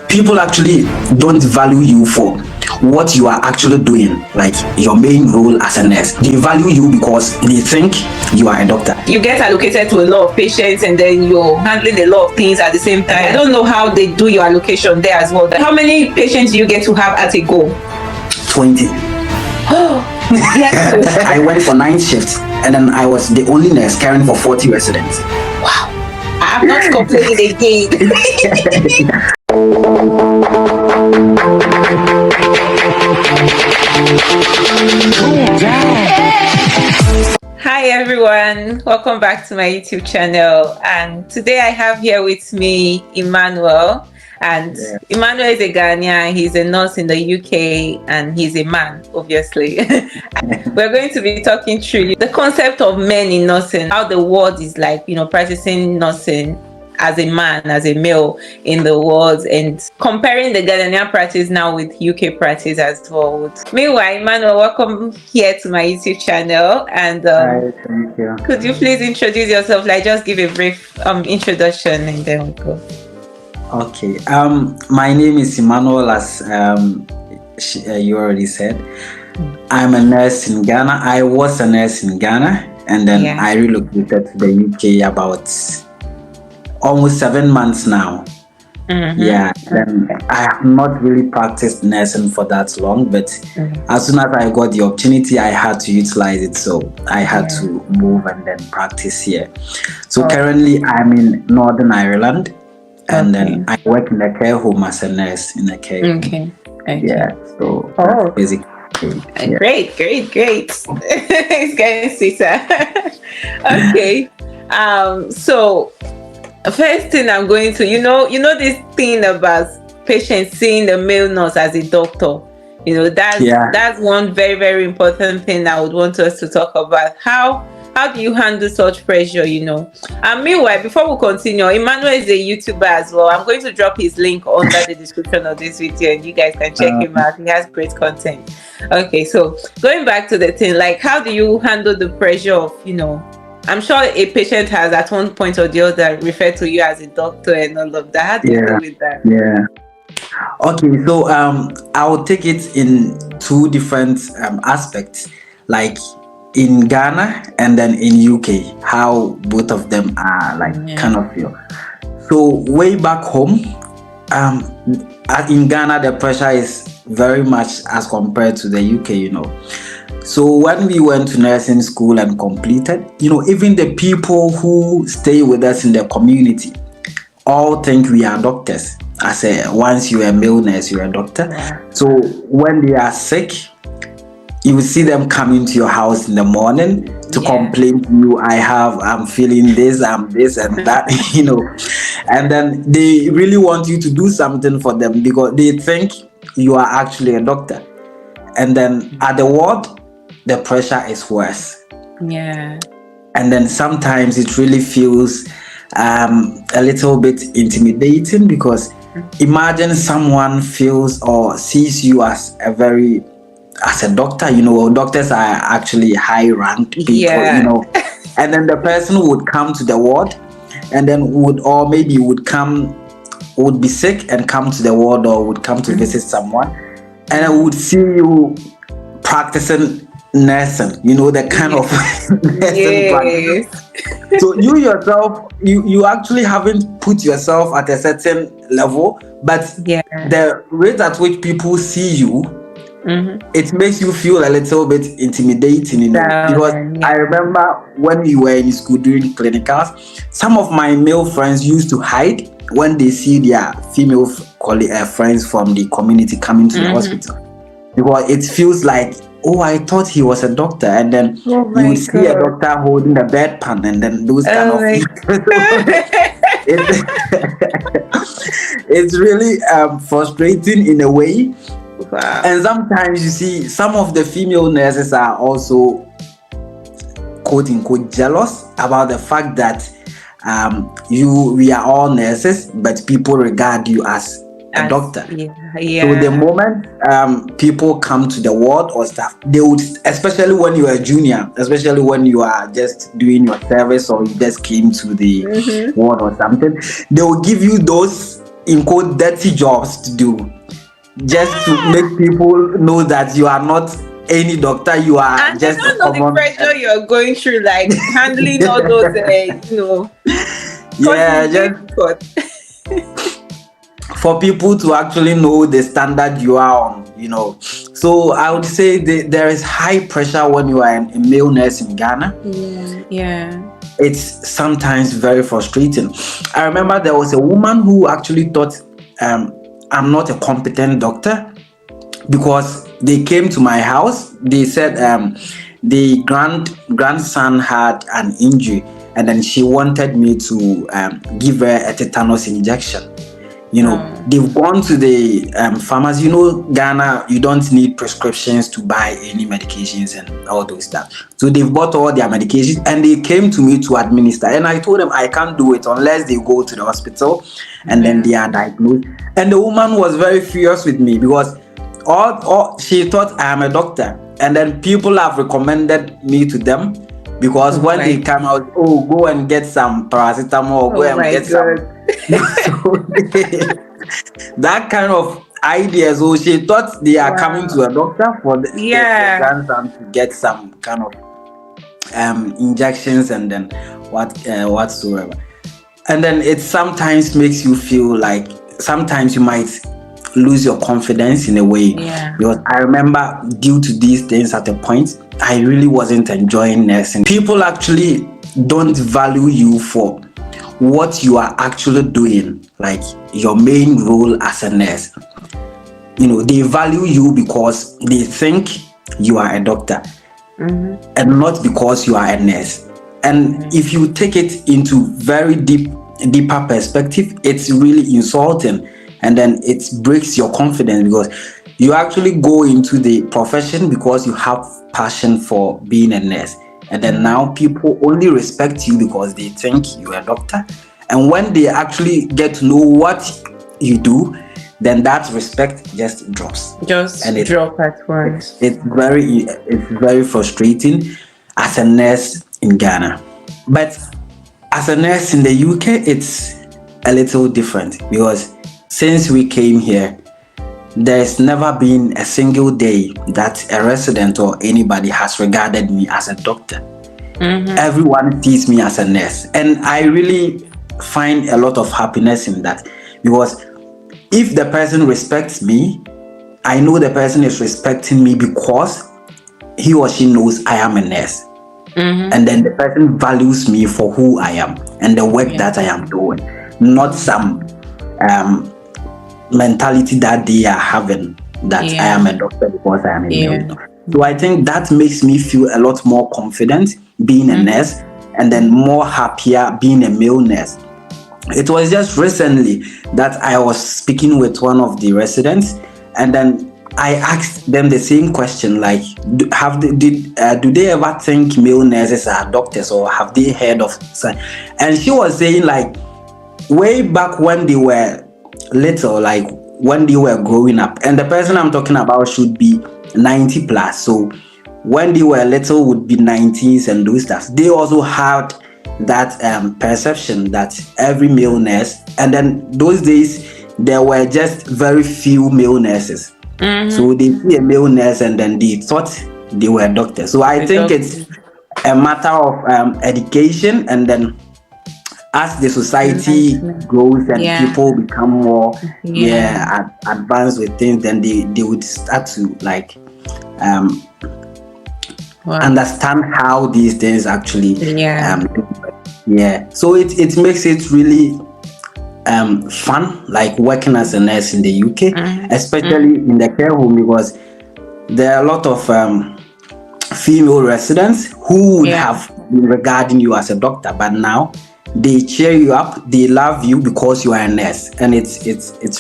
people actually don't value you for what you are actually doing, like your main role as a nurse. They value you because they think you are a doctor. You get allocated to a lot of patients and then you're handling a lot of things at the same time. I don't know how they do your allocation there as well. How many patients do you get to have at a go? 20. Yes. I went for 9 shifts and then I was the only nurse caring for 40 residents. Wow. I'm not complaining again. Hi everyone, welcome back to my YouTube channel, and today I have here with me Emmanuel. And Emmanuel is a Ghanaian, he's a nurse in the UK, and he's a man, obviously. We're going to be talking through the concept of men in nursing, how the world is like, practicing nursing as a man, as a male in the world, and comparing the Ghanaian practice now with UK practice as well. Meanwhile, Emmanuel, welcome here to my YouTube channel. And Hi, thank you. Could you please introduce yourself? Like, just give a brief introduction, and then we'll go. Okay. My name is Emmanuel, as you already said. I'm a nurse in Ghana. I was a nurse in Ghana, and then I relocated to the UK about almost 7 months now. Yeah, and I have not really practiced nursing for that long, but as soon as I got the opportunity, I had to utilize it. So I had to move and then practice here. So currently I'm in Northern Ireland, and then I work in a care home as a nurse in a care home. Okay. Yeah, so that's basically it. Great. It's getting sweeter. Okay. So first thing I'm going to, you know this thing about patients seeing the male nurse as a doctor. That's one very, very important thing I would want us to talk about. How do you handle such pressure, And meanwhile, before we continue, Emmanuel is a YouTuber as well. I'm going to drop his link under the description of this video, and you guys can check him out. He has great content. Okay, so going back to the thing, like, how do you handle the pressure of, I'm sure a patient has at one point or the other referred to you as a doctor and all of that. How do you deal with that? Yeah. Okay, so I will take it in two different aspects, like in Ghana and then in UK, how both of them are kind of feel. So way back home, in Ghana, the pressure is very much as compared to the UK, So when we went to nursing school and completed, even the people who stay with us in the community all think we are doctors. I say, once you're a male nurse, you're a doctor. So when they are sick, you will see them coming to your house in the morning to complain to you. I'm feeling this, I'm this and that, And then they really want you to do something for them because they think you are actually a doctor. And then at the ward, the pressure is worse. Yeah. And then sometimes it really feels a little bit intimidating because imagine someone feels or sees you as a doctor. Doctors are actually high ranked people, and then the person would come to the ward and then would be sick and come to the ward, or would come to visit someone, and I would see you practicing nursing, the kind of nursing practice. So you yourself, you actually haven't put yourself at a certain level, but the rate at which people see you, it makes you feel a little bit intimidating, because I remember when we were in school doing clinicals, some of my male friends used to hide when they see their female friends from the community coming to the hospital, because it feels like, I thought he was a doctor, and then you would see a doctor holding a bedpan, and then those kind of things. It's really frustrating in a way. Wow. And sometimes you see some of the female nurses are also quote unquote jealous about the fact that we are all nurses, but people regard you as a doctor. So the moment people come to the ward or staff, they would, especially when you are a junior, especially when you are just doing your service or you just came to the ward or something, they will give you those in quote dirty jobs to do, just to make people know that you are not any doctor, you are And they just a don't know the common. pressure you're going through, like handling all those, because Yeah, it's just difficult. for people to actually know the standard you are on. So I would say there is high pressure when you are a male nurse in Ghana. Yeah. It's sometimes very frustrating. I remember there was a woman who actually thought I'm not a competent doctor, because they came to my house. They said the grandson had an injury, and then she wanted me to give her a tetanus injection. They've gone to the pharmacy. Ghana, you don't need prescriptions to buy any medications and all those stuff. So they've bought all their medications and they came to me to administer. And I told them I can't do it unless they go to the hospital and then they are diagnosed. And the woman was very furious with me because she thought I am a doctor. And then people have recommended me to them, because when they come out, go and get some paracetamol, go and get some. That kind of idea. So she thought they are coming to a doctor for the grandson to get some kind of injections and then whatsoever. And then it sometimes makes you feel like sometimes you might lose your confidence in a way. Because I remember, due to these things at a point, I really wasn't enjoying nursing. People actually don't value you for what you are actually doing, like your main role as a nurse. They value you because they think you are a doctor, and not because you are a nurse. And if you take it into very deeper perspective, it's really insulting. And then it breaks your confidence, because you actually go into the profession because you have passion for being a nurse. And then now people only respect you because they think you're a doctor. And when they actually get to know what you do, then that respect just drops. Drop at once. It's very frustrating as a nurse in Ghana. But as a nurse in the UK, it's a little different, because since we came here, there's never been a single day that a resident or anybody has regarded me as a doctor. Everyone sees me as a nurse, and I really find a lot of happiness in that, because if the person respects me, I know the person is respecting me because he or she knows I am a nurse. And then the person values me for who I am and the work that I am doing, not some mentality that they are having that I am a doctor because I am a male. So I think that makes me feel a lot more confident being a nurse, and then more happier being a male nurse. It was just recently that I was speaking with one of the residents, and then I asked them the same question, like, do they ever think male nurses are doctors, or have they heard of? And she was saying, like, way back when they were little, like when they were growing up, and the person I'm talking about should be 90 plus. So when they were little would be 90s and those stuff. They also had that perception that every male nurse, and then those days there were just very few male nurses. So they see a male nurse and then they thought they were doctors. So I think it's a matter of education, and then as the society grows and people become more advanced with things, then they would start to like understand how these things actually so it makes it really fun, like working as a nurse in the UK, especially in the care home, because there are a lot of female residents who would have been regarding you as a doctor, but now they cheer you up, they love you because you are a nurse, and it's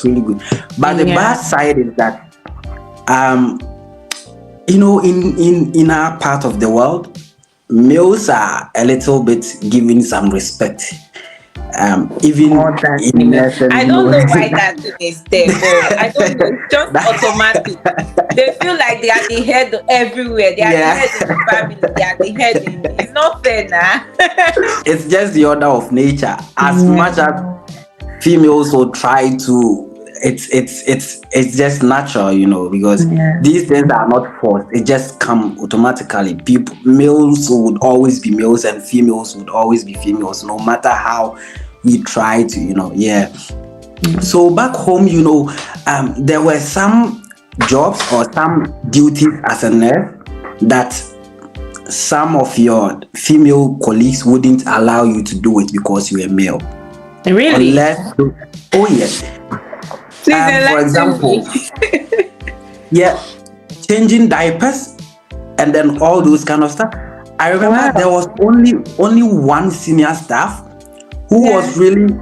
really good. But the bad side is that in our part of the world, males are a little bit given some respect. Even in nursing, I don't know why that thing is there, but I don't know, it's just automatic. They feel like they are the head everywhere. They are the head in the family. They are the head in. It's not fair, nah. It's just the order of nature. As much as females will try to. It's just natural, because these things are not forced. It just come automatically. People, males would always be males, and females would always be females, no matter how we try to, yeah. So back home, there were some jobs or some duties as a nurse that some of your female colleagues wouldn't allow you to do it because you are male. Really? Oh yes. For example, yeah, changing diapers and then all those kind of stuff. I remember there was only one senior staff who was really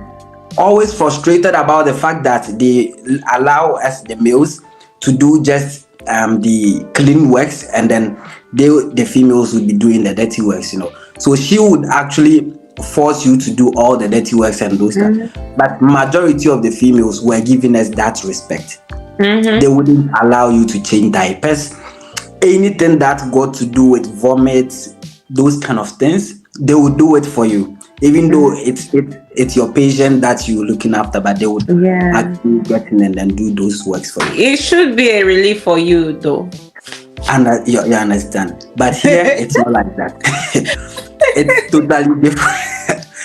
always frustrated about the fact that they allow us, the males, to do just the clean works, and then the females would be doing the dirty works, So she would actually force you to do all the dirty works and those stuff. But majority of the females were giving us that respect. They wouldn't allow you to change diapers. Anything that got to do with vomit, those kind of things, they would do it for you. Even though it's your patient that you're looking after, but they would actually get in and then do those works for you. It should be a relief for you, though. And you understand. But here, it's not like that. It's totally different.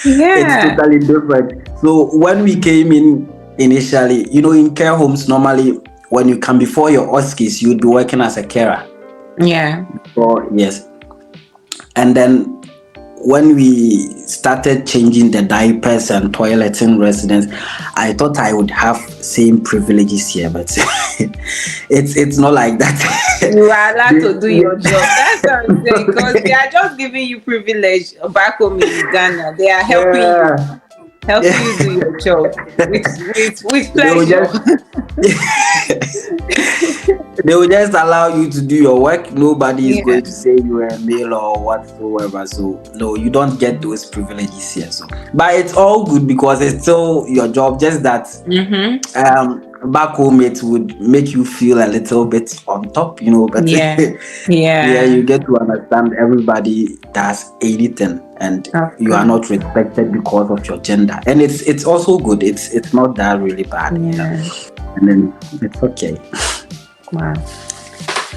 It's totally different. So when we came in initially, in care homes, normally when you come before your OSCEs, you'd be working as a carer. Yeah. Yes. And then when we started changing the diapers and toilets in residence, I thought I would have same privileges here, but it's not like that. You are allowed to do your job. That's what I'm saying, because they are just giving you privilege back home in Ghana. They are helping you do your job with pleasure. They will just allow you to do your work. Nobody is going to say you are a male or whatsoever. So no, you don't get those privileges here. So, but it's all good because it's still your job. Just that back home it would make you feel a little bit on top, But you get to understand everybody does anything, and you are not respected because of your gender, and it's also good. It's not that really bad, and then it's okay.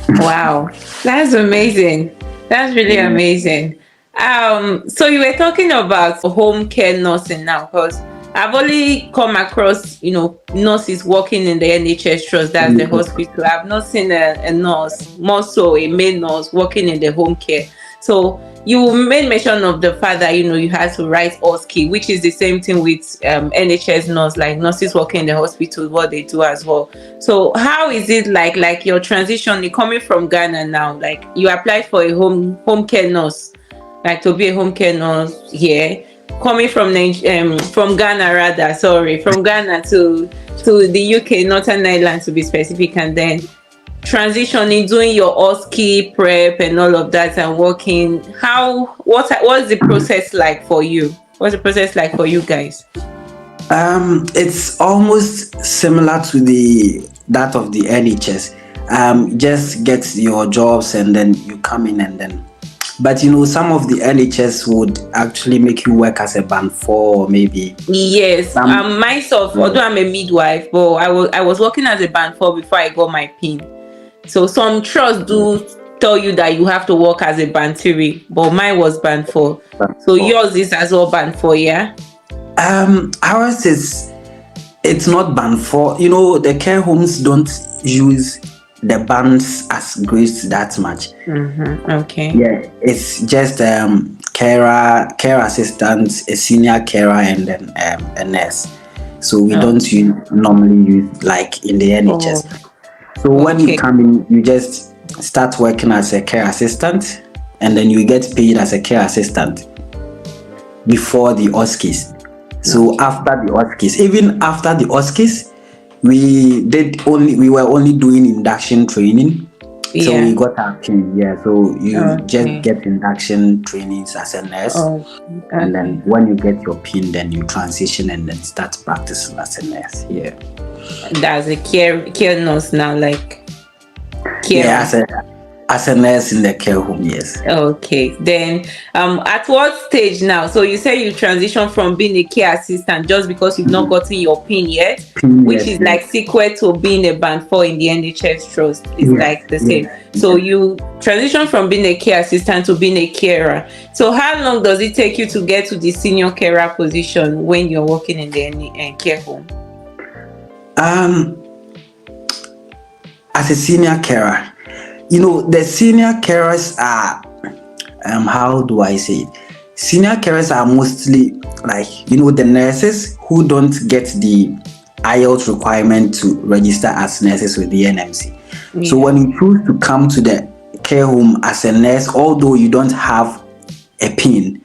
Wow, that's amazing. That's really amazing. So you were talking about home care nursing now, because I've only come across, nurses working in the NHS trust, that's the hospital. I've not seen a nurse, more so a male nurse, working in the home care. So you made mention of the fact that, you had to write OSCE, which is the same thing with NHS nurse, like nurses working in the hospital, what they do as well. So how is it like your transition coming from Ghana now? Like you applied for a home care nurse, like to be a home care nurse here, coming from Ghana to the UK, Northern Ireland to be specific, and then transitioning, doing your OSCE prep and all of that, and working. What's the process like for you? What's the process like for you guys? It's almost similar to that of the NHS. Just get your jobs and then you come in and then. But some of the NHS would actually make you work as a band 4 or maybe. Yes, myself, although I'm a midwife, but I was working as a band 4 before I got my PIN. So some trusts do tell you that you have to work as a band 3, but mine was band 4. So yours is as well band 4, yeah? Ours it's not band 4. The care homes don't use the bands as grades that much. Okay. Yeah, it's just care assistant, a senior carer, and then a nurse. So we don't normally use like in the NHS. So when you come in, you just start working as a care assistant, and then you get paid as a care assistant before the OSCEs. So after the OSCEs, even after the OSCEs, we were only doing induction training. So we got our PIN. So you just get induction trainings as a nurse, and then when you get your PIN, then you transition and then start practicing as a nurse. That's a care nurse now, like care. As a nurse in the care home, yes. Okay. Then at what stage now? So you say you transition from being a care assistant just because you've not gotten your PIN yet, which Yes, is yes, like sequel to being a band 4 in the NHS trust. It's yes, like the same. yes, So yes. you transition from being a care assistant to being a carer. So how long does it take you to get to the senior carer position when you're working in the care home? Um, as a senior carer, the senior carers are, how do I say it? Senior carers are mostly like, the nurses who don't get the IELTS requirement to register as nurses with the NMC. So Yeah. when you choose to come to the care home as a nurse, although you don't have a PIN,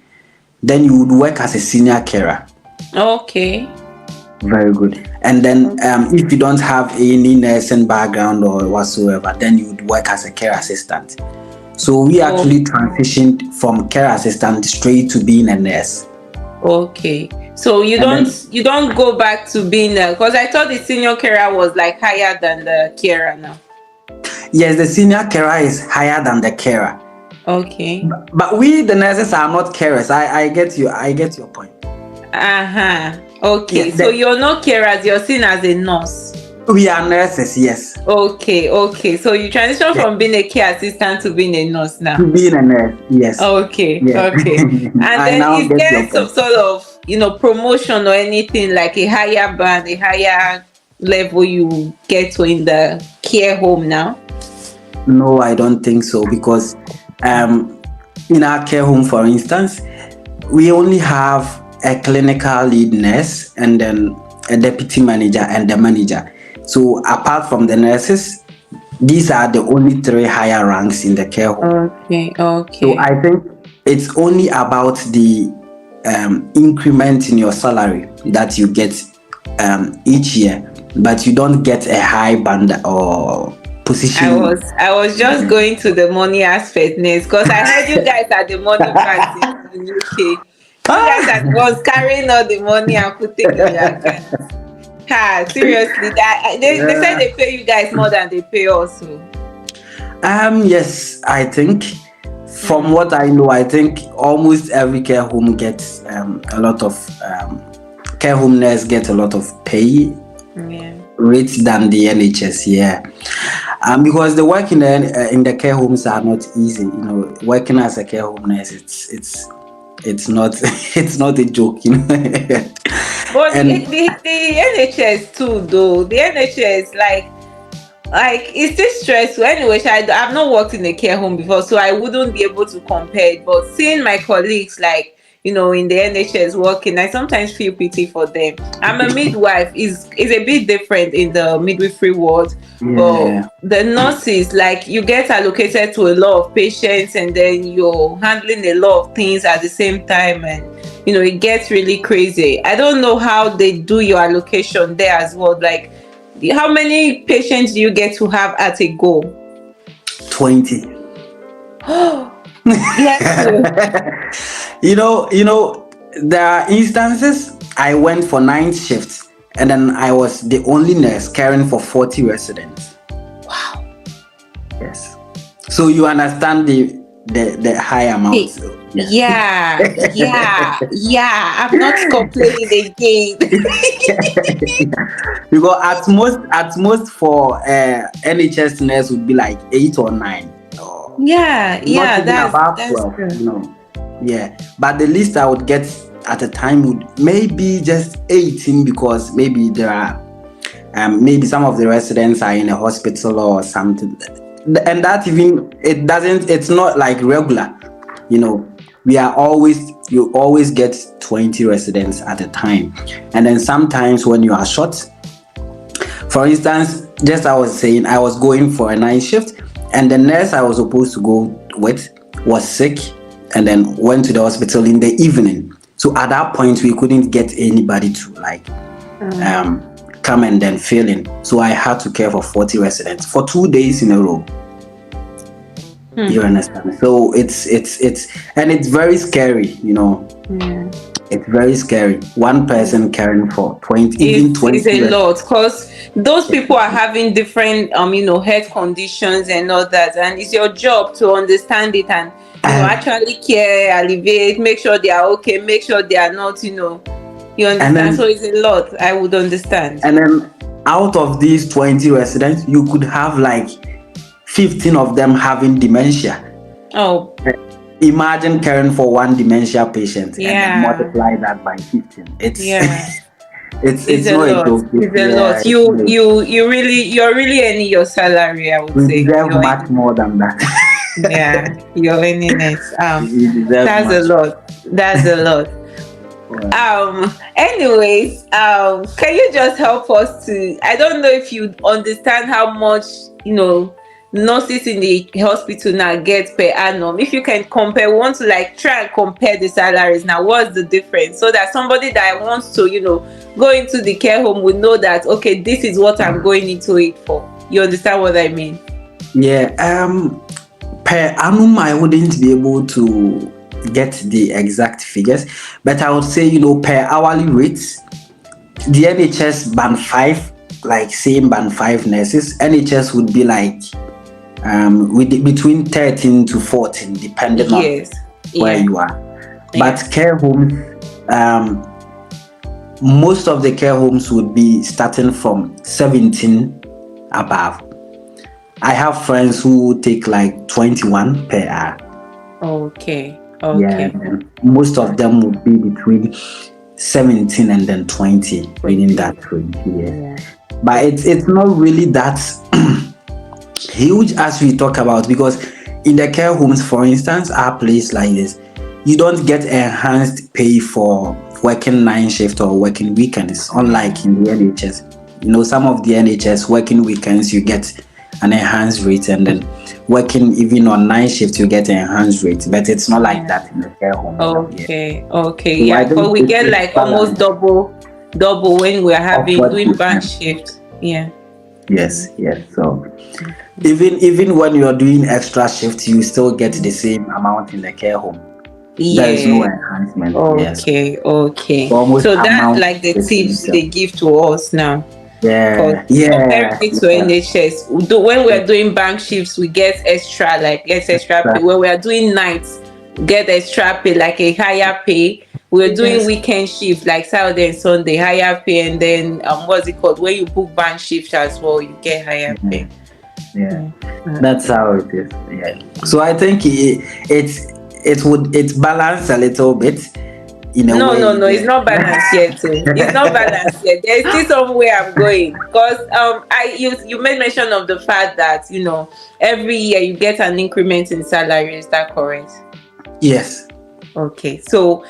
then you would work as a senior carer. Okay. Very good. And then if you don't have any nursing background or whatsoever, then you would work as a care assistant. So we actually transitioned from care assistant straight to being a nurse. Okay. So you don't go back to being because I thought the senior carer was like higher than the carer now. Yes, the senior carer is higher than the carer. Okay. But we the nurses are not carers. I get you. I get your point. Okay. Yeah, So you're not carers, you're seen as a nurse. We are nurses, yes. Okay. So you transition from being a care assistant to being a nurse now. To being a nurse, yes. Okay. Yes. And I then now is get there your some point. sort of promotion or anything like a higher band, a higher level you get to in the care home now? No, I don't think so, because in our care home, for instance, we only have a clinical lead nurse and then a deputy manager and the manager. So apart from the nurses, these are the only 3 higher ranks in the care home. Okay. So I think it's only about the increment in your salary that you get each year, but you don't get a high band or position. I was just going to the money aspect next because I heard you guys are the money bags in UK. You guys are the ones carrying all the money and putting in your account. Seriously, they said they pay you guys more than they pay us. Yes, I think from what I know, I think almost every care home gets a lot of care home nurse get a lot of pay rates than the NHS. Yeah, because the work in the care homes are not easy. Working as a care home nurse, it's not it's not a joke. But the NHS too, though the NHS like it's still stressful. Anyway, I've not worked in a care home before, so I wouldn't be able to compare it. But seeing my colleagues in the NHS working, I sometimes feel pity for them. I'm a midwife, is a bit different in the midwifery world. But the nurses, you get allocated to a lot of patients and then you're handling a lot of things at the same time, and it gets really crazy. I don't know how they do your allocation there as well. How many patients do you get to have at a go? 20. Yes. There are instances I went for 9 shifts and then I was the only nurse caring for 40 residents. Wow. Yes. So you understand the high amount. Yeah. I'm not complaining again. Because at most for NHS nurse would be like 8 or 9. That's 12, true. Yeah, but the least I would get at a time would maybe just 18, because maybe there are maybe some of the residents are in a hospital or something, and that even it's not like regular. You always get 20 residents at a time, and then sometimes when you are short, for instance, just I was saying, I was going for a night shift and the nurse I was supposed to go with was sick and then went to the hospital in the evening. So at that point we couldn't get anybody to come and then fill in. So I had to care for 40 residents for 2 days in a row. You understand? So it's very scary, It's very scary. One person caring for 20, even 20 It's a lot, because those people are residents. having different health conditions and all that, and it's your job to understand it and And, actually care, alleviate, make sure they are okay, make sure they are not, you and understand. So then it's a lot, I would understand. and then out of these 20 residents, you could have like 15 of them having dementia. Oh, Imagine caring for one dementia patient and then yeah, multiply that by 15. It's yeah. it's It's a not a lot. joke. It's a Yeah, lot. it's not a- You're really earning your salary, I would we say. deserve much more than that. Yeah, you're earning it. We deserve That's a much. lot. That's a lot. Anyways, can you just help us to, I don't know if you understand how much, nurses in the hospital now get per annum. If you can compare, we want to like try and compare the salaries now. What's the difference? So that somebody that wants to, go into the care home would know that, okay, this is what I'm going into it for. You understand what I mean? Yeah. Per annum, I wouldn't be able to get the exact figures, but I would say, per hourly rates, the NHS band 5, like same band 5 nurses, NHS would be like with between 13 to 14, depending on Yes. where Yeah. you are. Yeah. But care homes, most of the care homes would be starting from 17 above. I have friends who take like 21 per hour. Okay. Yeah, Okay. and most of them would be between 17 and then 20 within that range. Yeah. But it's not really that huge as we talk about, because in the care homes, for instance, our place like this, you don't get enhanced pay for working 9 shift or working weekends, unlike in the NHS. Some of the NHS working weekends you get an enhanced rate, and then working even on 9 shifts you get an enhanced rate, but it's not like that in the care home. Okay. Okay. So I Yeah. think But we get it's like almost double when we're having what doing we bank can. shift. Yeah. Yes. So even when you're doing extra shifts, you still get the same amount in the care home. There is no Yeah. enhancement. Yes. Okay. Okay. Almost So that's amount like the the same tips thing. they give to us now. Because Yeah. comparing it to NHS, when we're doing bank shifts, we get extra pay. When we are doing nights, get extra pay, like a higher pay. We're doing Yes. weekend shifts like Saturday and Sunday, higher pay, and then what's it called? When you book bank shift as well, you get higher pay. Yeah. That's how it is. Yeah. So I think it's balanced a little bit in a way. No, it's not balanced yet. It's not balanced yet. There's still somewhere I'm going, because you made mention of the fact that every year you get an increment in salary. Is that correct? Yes. Okay, so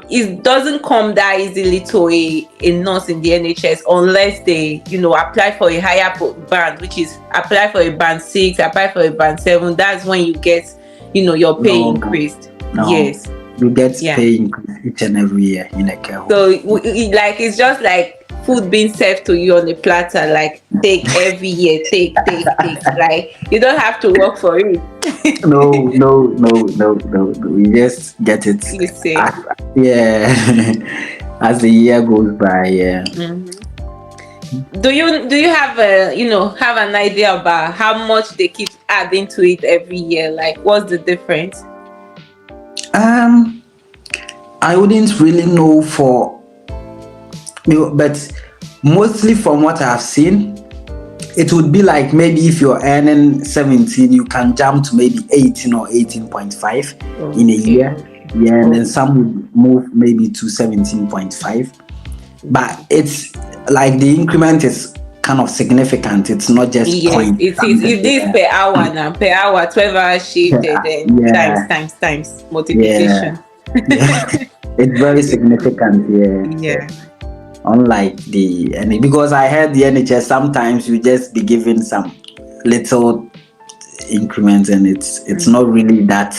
it doesn't come that easily to a nurse in the NHS unless they apply for a higher band, which is apply for a band 6, apply for a band 7. That's when you get your pay increased. No. Yes. You get pay increase each and every year in a care home. So it's just like food being served to you on a platter, like take every year, take. Like you don't have to work for it. No. We just get it. You say. As the year goes by. Yeah. Mm-hmm. Do you have have an idea about how much they keep adding to it every year? Like, what's the difference? I wouldn't really know but mostly from what I've seen, it would be like maybe if you're earning 17, you can jump to maybe 18 or 18.5 in a year. Yeah, and then some would move maybe to 17.5. But it's like the increment is kind of significant. It's not just point. It is per hour now. Per hour, 12-hour shift, and then times multiplication. Yeah. It's very significant. Yeah. Unlike because I heard the NHS, sometimes you just be given some little increments, and it's not really that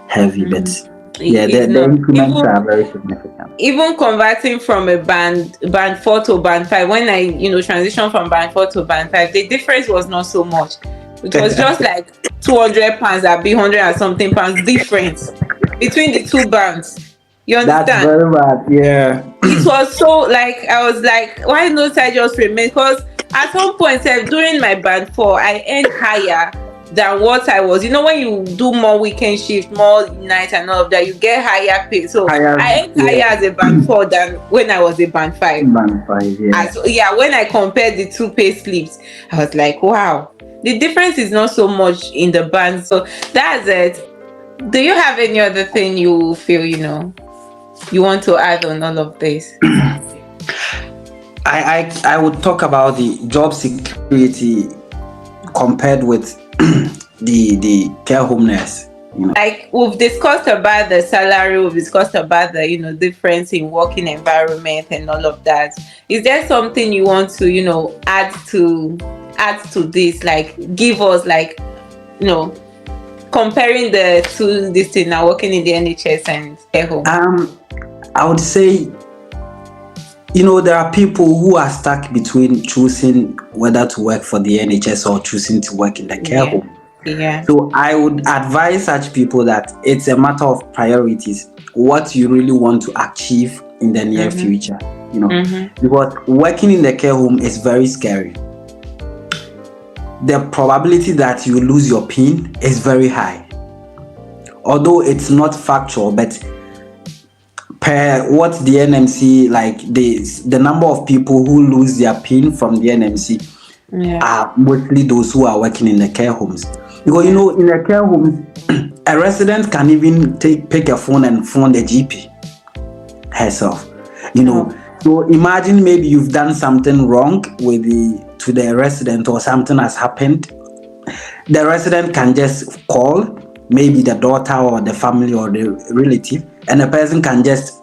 heavy, but the increments are very significant. Even converting from a band 4 to band 5, when I transitioned from band 4 to band 5, the difference was not so much. It was just like 200 pounds, that be 100 and something pounds difference between the two bands. You That's understand? very bad. Yeah. It was so like, I was like, why not I just remain? Because at some point during my band 4, I earned higher than what I was. You know, when you do more weekend shift, more night and all of that, you get higher pay. So Higher. I earned Yeah. higher as a band 4 than when I was a band 5. Band 5. Yeah. As yeah, when I compared the two pay slips, I was like, wow, the difference is not so much in the band. So that's it. Do you have any other thing you feel, you want to add on all of this? I would talk about the job security compared with the care home nurse. Like, we've discussed about the salary, we've discussed about the difference in working environment and all of that. Is there something you want to add to this? Like, give us, like, comparing the two, this thing now, working in the NHS and care home. I would say, there are people who are stuck between choosing whether to work for the NHS or choosing to work in the care home. Yeah. So I would advise such people that it's a matter of priorities, what you really want to achieve in the near future, because working in the care home is very scary. The probability that you lose your PIN is very high. Although it's not factual, but per what the NMC, like the number of people who lose their PIN from the NMC are mostly those who are working in the care homes. Because in the care homes, a resident can even pick a phone and phone the GP herself. So imagine maybe you've done something wrong to the resident, or something has happened. The resident can just call maybe the daughter or the family or the relative, and the person can just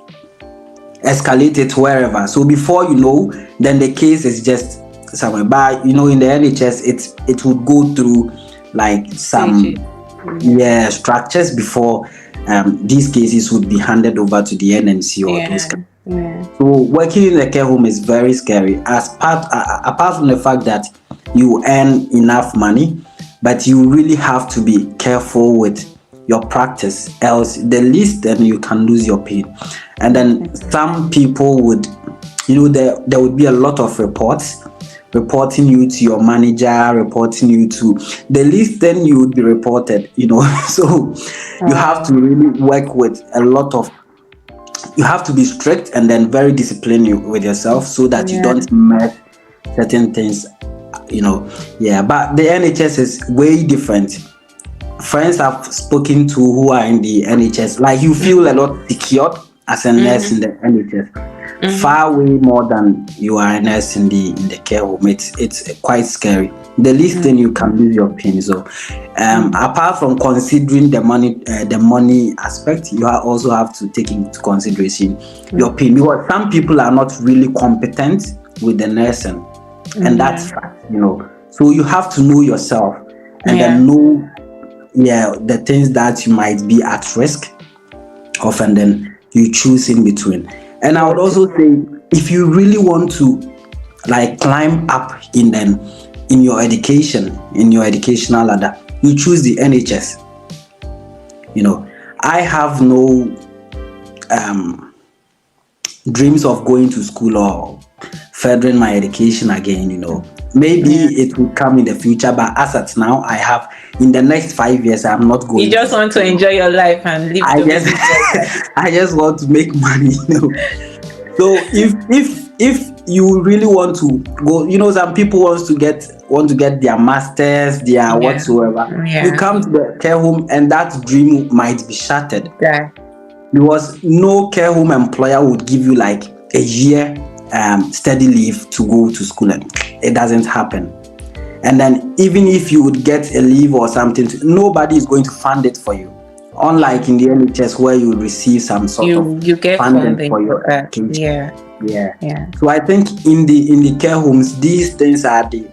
escalate it wherever. So before you know, then the case is just somewhere. But in the NHS, it would go through like some structures before these cases would be handed over to the NMC or those kind. So working in the care home is very scary, apart from the fact that you earn enough money, but you really have to be careful with your practice, else the least then you can lose your pay. And then some people would, there would be a lot of reporting you to your manager, reporting you to the least, then you would be reported, so you have to really work with a lot of, you have to be strict and then very disciplined with yourself, so that you don't mess certain things, but the NHS is way different. Friends I've spoken to who are in the NHS, like, you feel a lot secure as a nurse in the NHS, far way more than you are a nurse in the care home. It's quite scary. The least thing you can lose your PIN. So apart from considering the money aspect, you also have to take into consideration your PIN, because some people are not really competent with the nursing, and that's fact. So you have to know yourself, and then know the things that you might be at risk of, and then you choose in between. And I would also say, if you really want to like climb up in your education, in your educational ladder, you choose the NHS. I have no dreams of going to school or furthering my education again. Maybe it will come in the future, but as at now, I have, in the next 5 years, I'm not going. You just want to enjoy your life and live. I just want to make money. So if you really want to go, some people want to get their masters, their whatsoever. You come to the care home, and that dream might be shattered. Because no care home employer would give you like a year study leave to go to school, and it doesn't happen. And then even if you would get a leave or something, nobody is going to fund it for you. Unlike in the NHS, where you receive some sort of you get funding for your education. So I think in the care homes, these things are the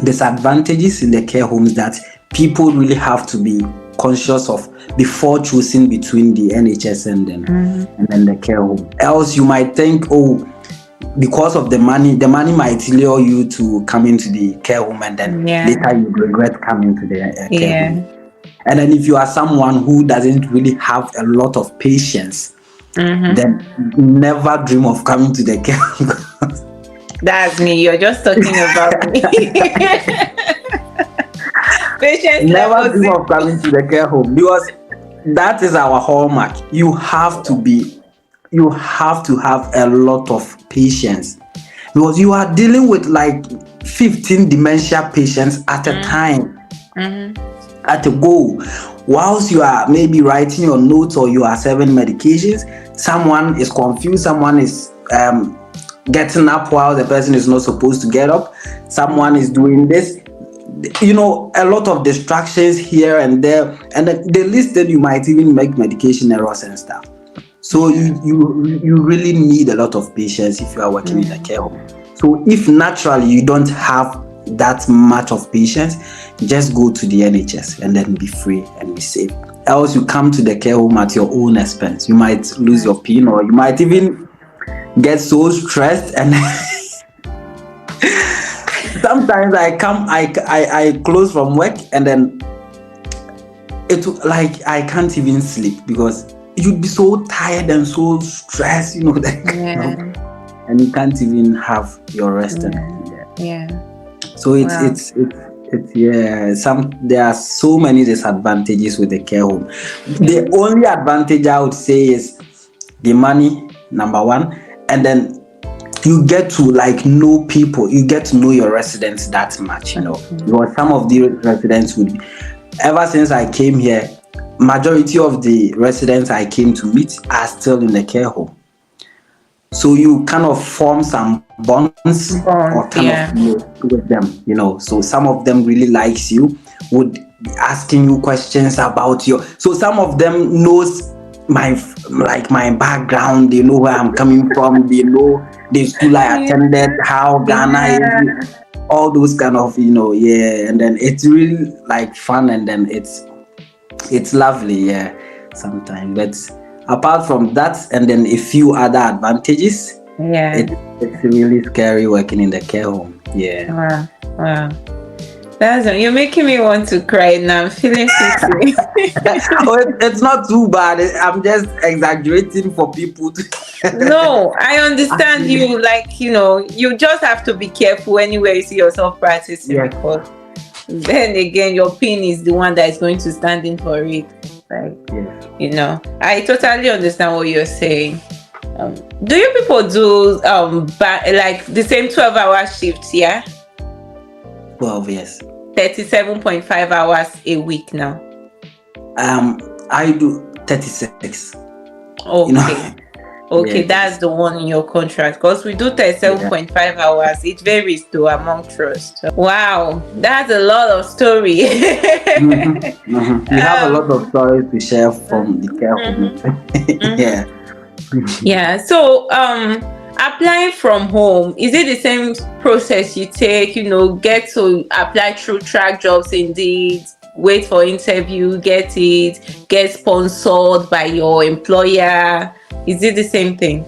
disadvantages in the care homes that people really have to be conscious of before choosing between the NHS and then the care home. Else you might think, because of the money might lure you to come into the care home, and then later you regret coming to the care home. And then if you are someone who doesn't really have a lot of patience then never dream of coming to the care home. That's me. You're just talking about me. Patience Never level dream of coming to the care home, because that is our hallmark. You have to have a lot of patience, because you are dealing with like 15 dementia patients at a time, at a go. Whilst you are maybe writing your notes or you are serving medications, someone is confused, someone is getting up while the person is not supposed to get up, someone is doing this, a lot of distractions here and there, and the least that you might even make medication errors and stuff. So you really need a lot of patience if you are working in a care home. So if naturally you don't have that much of patience, just go to the NHS and then be free and be safe. Else you come to the care home at your own expense. You might lose your pin, or you might even get so stressed, and sometimes I close from work and then it's like I can't even sleep, because you'd be so tired and so stressed, and you can't even have your rest. So it's there are so many disadvantages with the care home. The only advantage I would say is the money, number one, and then you get to know people, you get to know your residents that much, because some of the residents would be, ever since I came here, majority of the residents I came to meet are still in the care home. So you kind of form some bonds or kind of with them, so some of them really likes you, would be asking you questions about so some of them knows my background, they know where I'm coming from, they know the school I attended, how Ghana is, all those kind of, and then it's really fun, and then it's lovely, sometimes. But apart from that, and then a few other advantages, it's really scary working in the care home. Wow. You're making me want to cry now. I'm feeling pity. It's not too bad. I'm just exaggerating for people to. No, I understand you. You just have to be careful anywhere you see yourself practicing, because then again, your pin is the one that is going to stand in for it. I totally understand what you're saying. Do you people do the same 12-hour shifts? 12, yes. 37.5 hours a week now. I do 36. Okay, that's the one in your contract, because we do 37.5 hours. It varies though among trusts. Wow, that's a lot of story. We have a lot of stories to share from the care home. So applying from home, is it the same process you take? Get to apply through Track Jobs Indeed, wait for interview, get sponsored by your employer? Is it the same thing?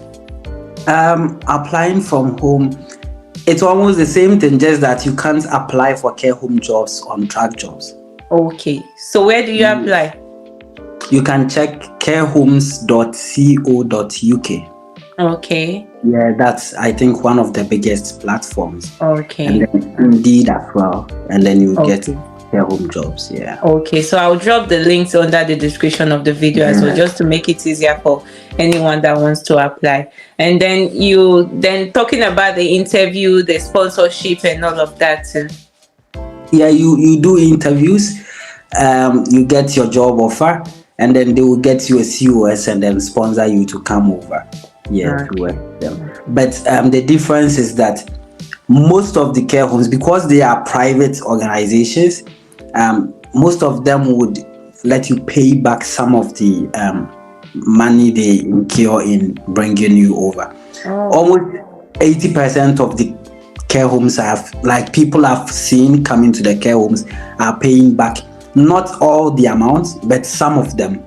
Applying from home, it's almost the same thing, just that you can't apply for care home jobs on Track Jobs. Okay, so where do you apply? You can check carehomes.co.uk. Okay. That's, I think, one of the biggest platforms. Okay. And then Indeed as well, and then you get care home jobs. Okay, so I'll drop the links under the description of the video as well, just to make it easier for anyone that wants to apply. And then talking about the interview, the sponsorship, and all of that too. You do interviews, you get your job offer, and then they will get you a COS and then sponsor you to come over to work them. But the difference is that most of the care homes, because they are private organizations, most of them would let you pay back some of the money they incur in bringing you over. Almost 80% of the care homes people have seen coming to the care homes are paying back, not all the amounts, but some of them.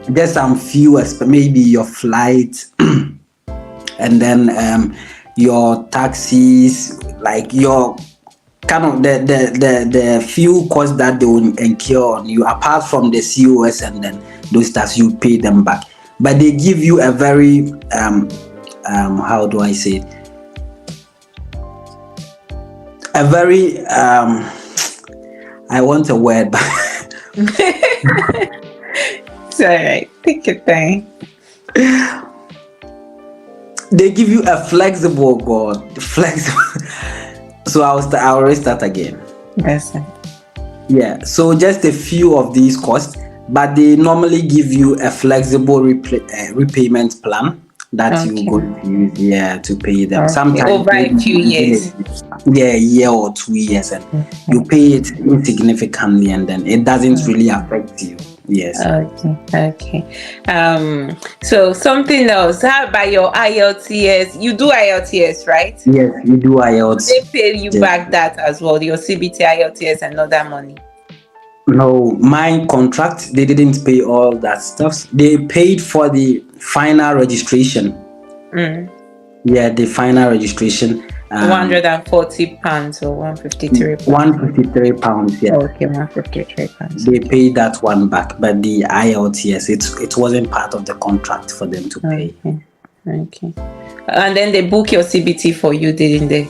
There's some few, maybe your flight, and then your taxis, your kind of the few costs that they will incur on you, apart from the COS, and then those taxes you pay them back. but they give you a very how do I say it? A very I want a word, but it's all right. Take your time. they give you a flexible So I'll already start again. Yes, sir. Yeah, so just a few of these costs, but they normally give you a flexible repayment plan that you go to use to pay them. Okay. Sometimes Over a few years. Yeah, a year or 2 years, and you pay it insignificantly, and then it doesn't really affect you. Yes. Okay. So something else. How about your IELTS? You do IELTS, right? Yes, you do IELTS. They pay you back that as well, your CBT, IELTS, and all that money. No, my contract, they didn't pay all that stuff. They paid for the final registration. Yeah, the final registration. £140 or £153. £153, yeah. Okay, £153. They paid that one back, but the IELTS, it wasn't part of the contract for them to pay. Okay. And then they book your CBT for you, didn't they?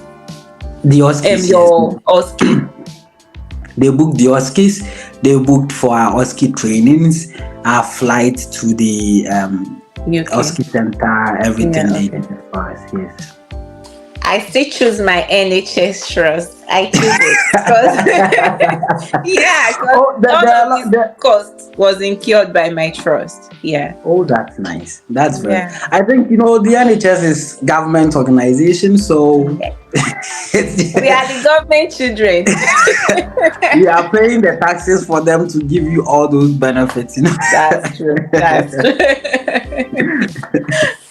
The OSCEs. Your OSCE. They booked the OSCEs. They booked for our OSCE trainings, our flight to the OSCE center, everything they did for us, yes. I still choose my NHS trust. I choose it because all of this cost was incurred by my trust. Yeah. Oh, that's nice. That's very. I think the NHS is government organization, so we are the government children. We are paying the taxes for them to give you all those benefits. That's true.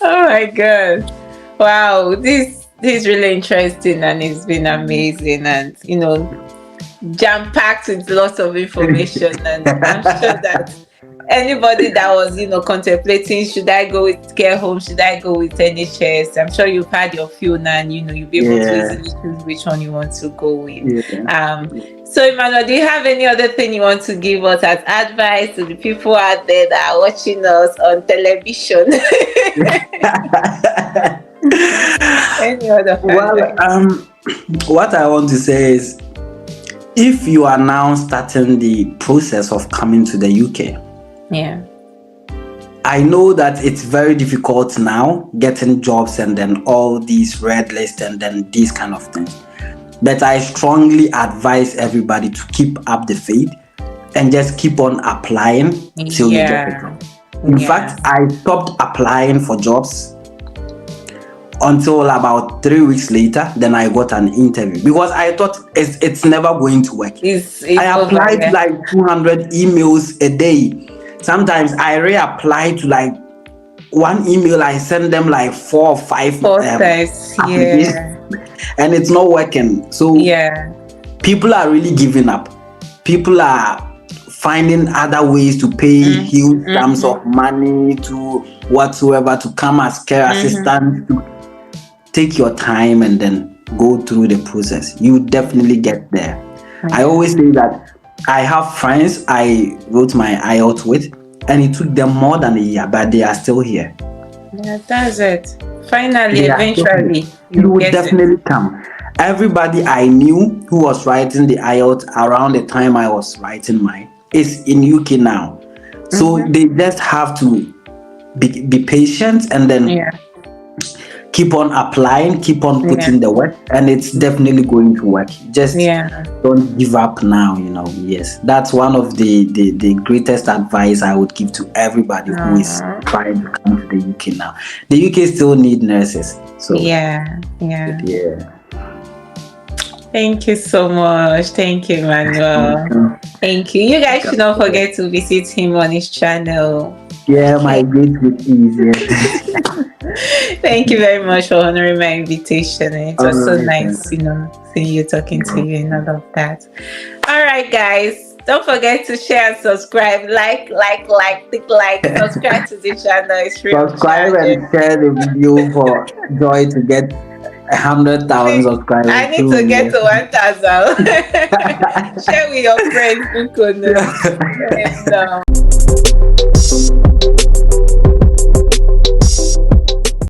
Oh my God! Wow, this is really interesting, and it's been amazing, and jam-packed with lots of information. And I'm sure that anybody that was contemplating, should I go with care home, should I go with NHS, I'm sure you've had your few now, and you'll be able to easily choose which one you want to go with. So Emmanuel, do you have any other thing you want to give us as advice to the people out there that are watching us on television? Any other what I want to say is, if you are now starting the process of coming to the UK, I know that it's very difficult now getting jobs and then all these red lists and then these kind of things, but I strongly advise everybody to keep up the faith and just keep on applying till you get a job. In fact, I stopped applying for jobs until about 3 weeks later. Then I got an interview because I thought it's never going to work. I applied to like 200 emails a day. Sometimes I reapply to like one email. I send them like 4 or 5 times, and it's not working. So people are really giving up. People are finding other ways to pay huge sums of money to whatsoever to come as care assistant. Take your time and then go through the process. You definitely get there. I always say that I have friends I wrote my IELTS with, and it took them more than a year, but they are still here. Yeah, that's it. Finally, eventually, you will definitely come. Everybody I knew who was writing the IELTS around the time I was writing mine is in UK now. So they just have to be patient and then keep on applying, keep on putting the work, and it's definitely going to work. Just don't give up now, Yes, that's one of the greatest advice I would give to everybody who is trying to come to the UK now. The UK still need nurses. So Thank you so much. Thank you, Emmanuel. Thank you. You guys should not forget to visit him on his channel. Yeah, my great with ease. Thank you very much for honoring my invitation. It was so nice, seeing you, talking to you, and all of that. All right, guys. Don't forget to share and subscribe. Click like, subscribe to the channel. It's free. Subscribe and share the video for Joy to get 100,000 subscribers. I need to get to 1,000. Share with your friends.